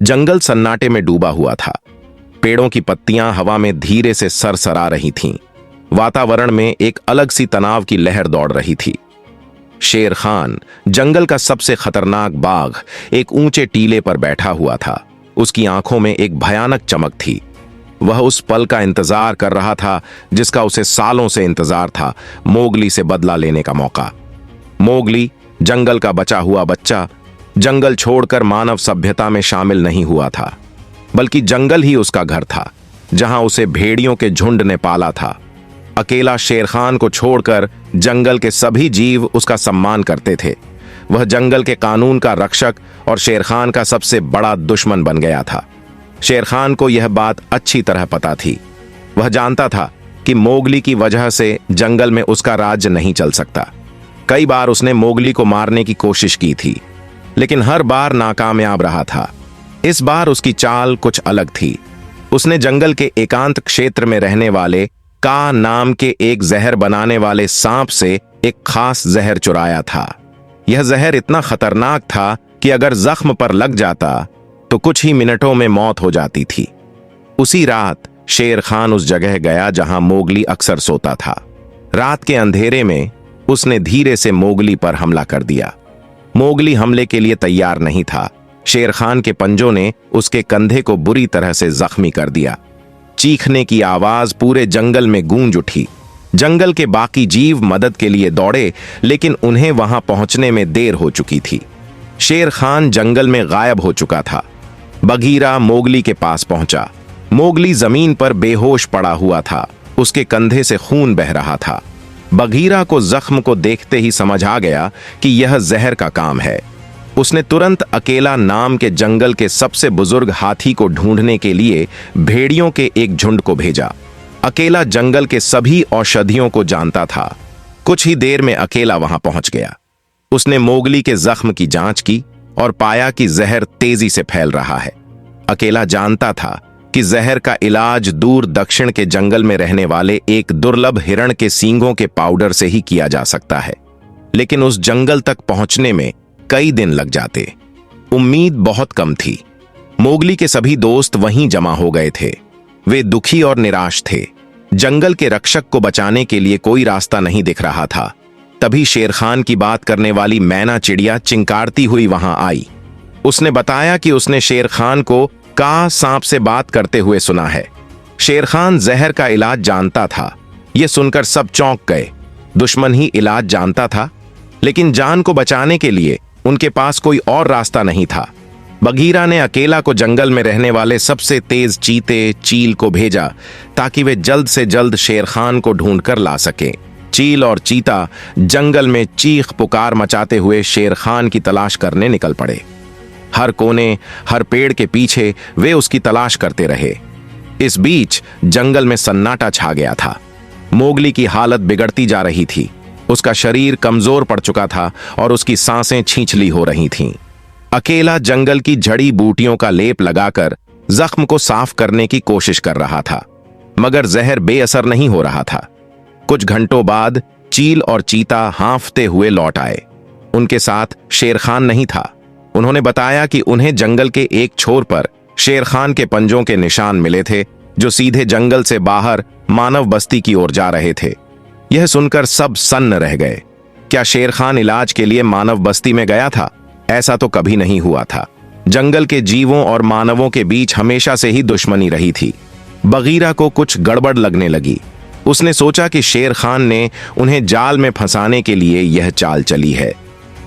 जंगल सन्नाटे में डूबा हुआ था। पेड़ों की पत्तियां हवा में धीरे से सरसरा रही थीं। वातावरण में एक अलग सी तनाव की लहर दौड़ रही थी। शेर खान, जंगल का सबसे खतरनाक बाघ, एक ऊंचे टीले पर बैठा हुआ था। उसकी आंखों में एक भयानक चमक थी। वह उस पल का इंतजार कर रहा था जिसका उसे सालों से इंतजार था, मोगली से बदला लेने का मौका। मोगली, जंगल का बचा हुआ बच्चा, जंगल छोड़कर मानव सभ्यता में शामिल नहीं हुआ था, बल्कि जंगल ही उसका घर था, जहां उसे भेड़ियों के झुंड ने पाला था। अकेला शेर खान को छोड़कर जंगल के सभी जीव उसका सम्मान करते थे। वह जंगल के कानून का रक्षक और शेर खान का सबसे बड़ा दुश्मन बन गया था। शेर खान को यह बात अच्छी तरह पता थी। वह जानता था कि मोगली की वजह से जंगल में उसका राज्य नहीं चल सकता। कई बार उसने मोगली को मारने की कोशिश की थी, लेकिन हर बार नाकामयाब रहा था। इस बार उसकी चाल कुछ अलग थी। उसने जंगल के एकांत क्षेत्र में रहने वाले का नाम के एक जहर बनाने वाले सांप से एक खास जहर चुराया था। यह जहर इतना खतरनाक था कि अगर जख्म पर लग जाता तो कुछ ही मिनटों में मौत हो जाती थी। उसी रात शेर खान उस जगह गया जहां मोगली अक्सर सोता था। रात के अंधेरे में उसने धीरे से मोगली पर हमला कर दिया। मोगली हमले के लिए तैयार नहीं था। शेर खान के पंजों ने उसके कंधे को बुरी तरह से जख्मी कर दिया। चीखने की आवाज पूरे जंगल में गूंज उठी। जंगल के बाकी जीव मदद के लिए दौड़े, लेकिन उन्हें वहां पहुंचने में देर हो चुकी थी। शेर खान जंगल में गायब हो चुका था। बगीरा मोगली के पास पहुंचा। मोगली जमीन पर बेहोश पड़ा हुआ था। उसके कंधे से खून बह रहा था। बगीरा को जख्म को देखते ही समझ आ गया कि यह जहर का काम है। उसने तुरंत अकेला नाम के जंगल के सबसे बुजुर्ग हाथी को ढूंढने के लिए भेड़ियों के एक झुंड को भेजा। अकेला जंगल के सभी औषधियों को जानता था। कुछ ही देर में अकेला वहां पहुंच गया। उसने मोगली के जख्म की जांच की और पाया कि जहर तेजी से फैल रहा है। अकेला जानता था कि जहर का इलाज दूर दक्षिण के जंगल में रहने वाले एक दुर्लभ हिरण के सींगों के पाउडर से ही किया जा सकता है, लेकिन उस जंगल तक पहुंचने में कई दिन लग जाते। उम्मीद बहुत कम थी। मोगली के सभी दोस्त वहीं जमा हो गए थे। वे दुखी और निराश थे। जंगल के रक्षक को बचाने के लिए कोई रास्ता नहीं दिख रहा था। तभी शेर खान की बात करने वाली मैना चिड़िया चिंकारती हुई वहां आई। उसने बताया कि उसने शेर खान को का सांप से बात करते हुए सुना है। शेर खान जहर का इलाज जानता था। यह सुनकर सब चौंक गए। दुश्मन ही इलाज जानता था, लेकिन जान को बचाने के लिए उनके पास कोई और रास्ता नहीं था। बगीरा ने अकेला को जंगल में रहने वाले सबसे तेज चीते चील को भेजा ताकि वे जल्द से जल्द शेर खान को ढूंढकर ला सकें। चील और चीता जंगल में चीख पुकार मचाते हुए शेर खान की तलाश करने निकल पड़े। हर कोने, हर पेड़ के पीछे वे उसकी तलाश करते रहे। इस बीच जंगल में सन्नाटा छा गया था। मोगली की हालत बिगड़ती जा रही थी। उसका शरीर कमजोर पड़ चुका था और उसकी सांसें छींचली हो रही थीं। अकेला जंगल की जड़ी बूटियों का लेप लगाकर जख्म को साफ करने की कोशिश कर रहा था, मगर जहर बेअसर नहीं हो रहा था। कुछ घंटों बाद चील और चीता हांफते हुए लौट आए। उनके साथ शेर खान नहीं था। उन्होंने बताया कि उन्हें जंगल के एक छोर पर शेर खान के पंजों के निशान मिले थे, जो सीधे जंगल से बाहर मानव बस्ती की ओर जा रहे थे। यह सुनकर सब सन्न रह गए। क्या शेर खान इलाज के लिए मानव बस्ती में गया था? ऐसा तो कभी नहीं हुआ था। जंगल के जीवों और मानवों के बीच हमेशा से ही दुश्मनी रही थी। बगीरा को कुछ गड़बड़ लगने लगी। उसने सोचा कि शेर खान ने उन्हें जाल में फंसाने के लिए यह चाल चली है।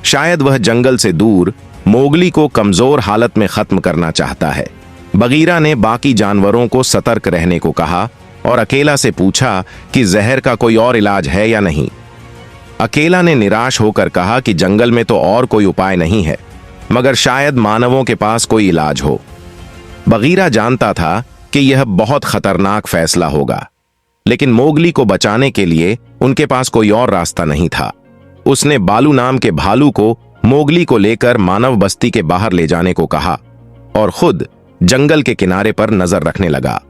शायद वह जंगल से दूर मोगली को कमजोर हालत में खत्म करना चाहता है। बगीरा ने बाकी जानवरों को सतर्क रहने को कहा और अकेला से पूछा कि जहर का कोई और इलाज है या नहीं। अकेला ने निराश होकर कहा कि जंगल में तो और कोई उपाय नहीं है, मगर शायद मानवों के पास कोई इलाज हो। बगीरा जानता था कि यह बहुत खतरनाक फैसला होगा, लेकिन मोगली को बचाने के लिए उनके पास कोई और रास्ता नहीं था। उसने बालू नाम के भालू को मोगली को लेकर मानव बस्ती के बाहर ले जाने को कहा और खुद जंगल के किनारे पर नजर रखने लगा।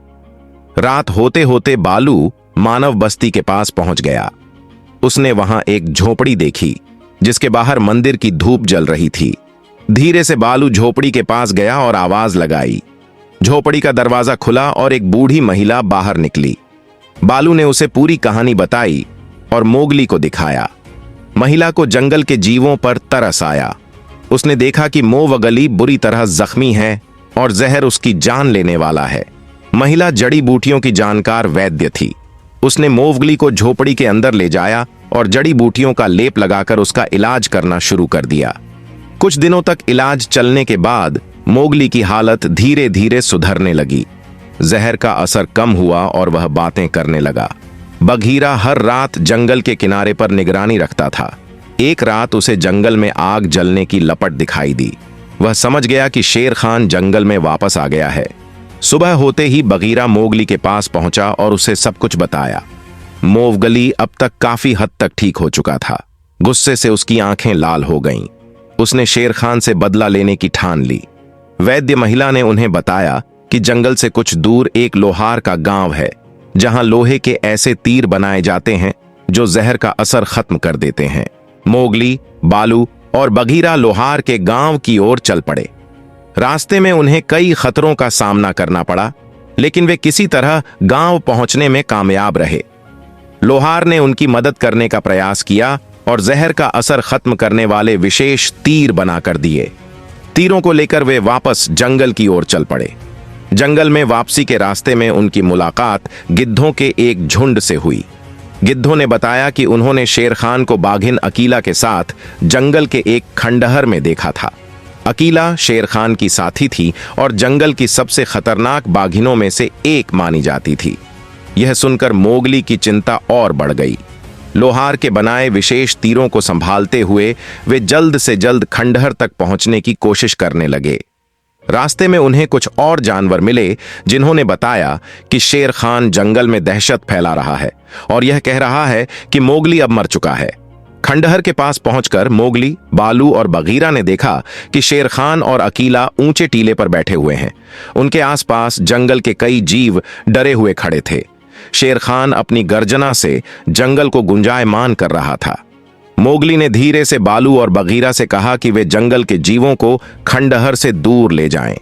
रात होते होते बालू मानव बस्ती के पास पहुंच गया। उसने वहां एक झोपड़ी देखी जिसके बाहर मंदिर की धूप जल रही थी। धीरे से बालू झोपड़ी के पास गया और आवाज लगाई। झोपड़ी का दरवाजा खुला और एक बूढ़ी महिला बाहर निकली। बालू ने उसे पूरी कहानी बताई और मोगली को दिखाया। महिला को जंगल के जीवों पर तरस आया। उसने देखा कि मोवगली बुरी तरह जख्मी है और जहर उसकी जान लेने वाला है। महिला जड़ी बूटियों की जानकार वैद्य थी। उसने मोवगली को झोपड़ी के अंदर ले जाया और जड़ी बूटियों का लेप लगाकर उसका इलाज करना शुरू कर दिया। कुछ दिनों तक इलाज चलने के बाद मोगली की हालत धीरे धीरे सुधरने लगी। जहर का असर कम हुआ और वह बातें करने लगा। बघीरा हर रात जंगल के किनारे पर निगरानी रखता था। एक रात उसे जंगल में आग जलने की लपट दिखाई दी। वह समझ गया कि शेर खान जंगल में वापस आ गया है। सुबह होते ही बघीरा मोगली के पास पहुंचा और उसे सब कुछ बताया। मोवगली अब तक काफी हद तक ठीक हो चुका था। गुस्से से उसकी आंखें लाल हो गईं। उसने शेर खान से बदला लेने की ठान ली। वैद्य महिला ने उन्हें बताया कि जंगल से कुछ दूर एक लोहार का गांव है, जहां लोहे के ऐसे तीर बनाए जाते हैं जो जहर का असर खत्म कर देते हैं। मोगली, बालू और बघीरा लोहार के गांव की ओर चल पड़े। रास्ते में उन्हें कई खतरों का सामना करना पड़ा, लेकिन वे किसी तरह गांव पहुंचने में कामयाब रहे। लोहार ने उनकी मदद करने का प्रयास किया और जहर का असर खत्म करने वाले विशेष तीर बनाकर दिए। तीरों को लेकर वे वापस जंगल की ओर चल पड़े। जंगल में वापसी के रास्ते में उनकी मुलाकात गिद्धों के एक झुंड से हुई। गिद्धों ने बताया कि उन्होंने शेर खान को बाघिन अकीला के साथ जंगल के एक खंडहर में देखा था। अकीला शेर खान की साथी थी और जंगल की सबसे खतरनाक बाघिनों में से एक मानी जाती थी। यह सुनकर मोगली की चिंता और बढ़ गई। लोहार के बनाए विशेष तीरों को संभालते हुए वे जल्द से जल्द खंडहर तक पहुंचने की कोशिश करने लगे। रास्ते में उन्हें कुछ और जानवर मिले, जिन्होंने बताया कि शेर खान जंगल में दहशत फैला रहा है और यह कह रहा है कि मोगली अब मर चुका है। खंडहर के पास पहुंचकर मोगली, बालू और बघीरा ने देखा कि शेर खान और अकीला ऊंचे टीले पर बैठे हुए हैं। उनके आसपास जंगल के कई जीव डरे हुए खड़े थे। शेर खान अपनी गर्जना से जंगल को गुंजायमान कर रहा था। मोगली ने धीरे से बालू और बघीरा से कहा कि वे जंगल के जीवों को खंडहर से दूर ले जाएं।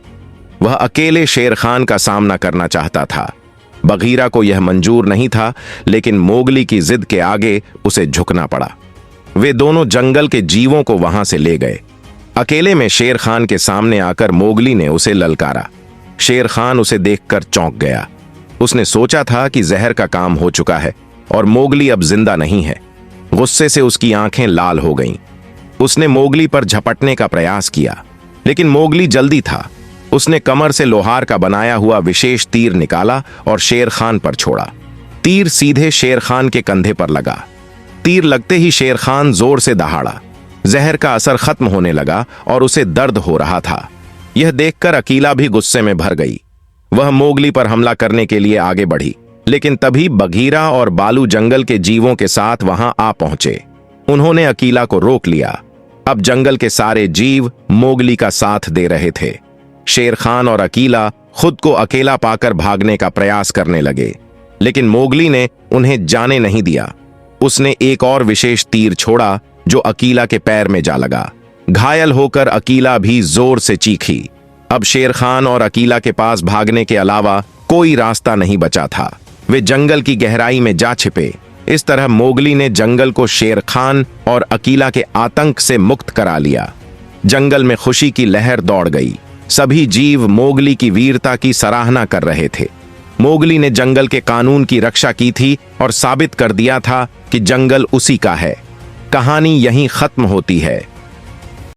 वह अकेले शेर खान का सामना करना चाहता था। बघीरा को यह मंजूर नहीं था, लेकिन मोगली की जिद के आगे उसे झुकना पड़ा। वे दोनों जंगल के जीवों को वहां से ले गए। अकेले में शेर खान के सामने आकर मोगली ने उसे ललकारा। शेर खान उसे देखकर चौंक गया। उसने सोचा था कि जहर का काम हो चुका है और मोगली अब जिंदा नहीं है। गुस्से से उसकी आंखें लाल हो गईं। उसने मोगली पर झपटने का प्रयास किया, लेकिन मोगली जल्दी था। उसने कमर से लोहार का बनाया हुआ विशेष तीर निकाला और शेर खान पर छोड़ा। तीर सीधे शेर खान के कंधे पर लगा। तीर लगते ही शेर खान जोर से दहाड़ा। जहर का असर खत्म होने लगा और उसे दर्द हो रहा था। यह देखकर अकीला भी गुस्से में भर गई। वह मोगली पर हमला करने के लिए आगे बढ़ी, लेकिन तभी बघीरा और बालू जंगल के जीवों के साथ वहां आ पहुंचे। उन्होंने अकीला को रोक लिया। अब जंगल के सारे जीव मोगली का साथ दे रहे थे। शेर खान और अकीला खुद को अकेला पाकर भागने का प्रयास करने लगे, लेकिन मोगली ने उन्हें जाने नहीं दिया। उसने एक और विशेष तीर छोड़ा जो अकीला के पैर में जा लगा। घायल होकर अकीला भी जोर से चीखी। अब शेर खान और अकीला के पास भागने के अलावा कोई रास्ता नहीं बचा था। वे जंगल की गहराई में जा छिपे। इस तरह मोगली ने जंगल को शेर खान और अकीला के आतंक से मुक्त करा लिया। जंगल में खुशी की लहर दौड़ गई। सभी जीव मोगली की वीरता की सराहना कर रहे थे। मोगली ने जंगल के कानून की रक्षा की थी और साबित कर दिया था कि जंगल उसी का है। कहानी यहीं खत्म होती है।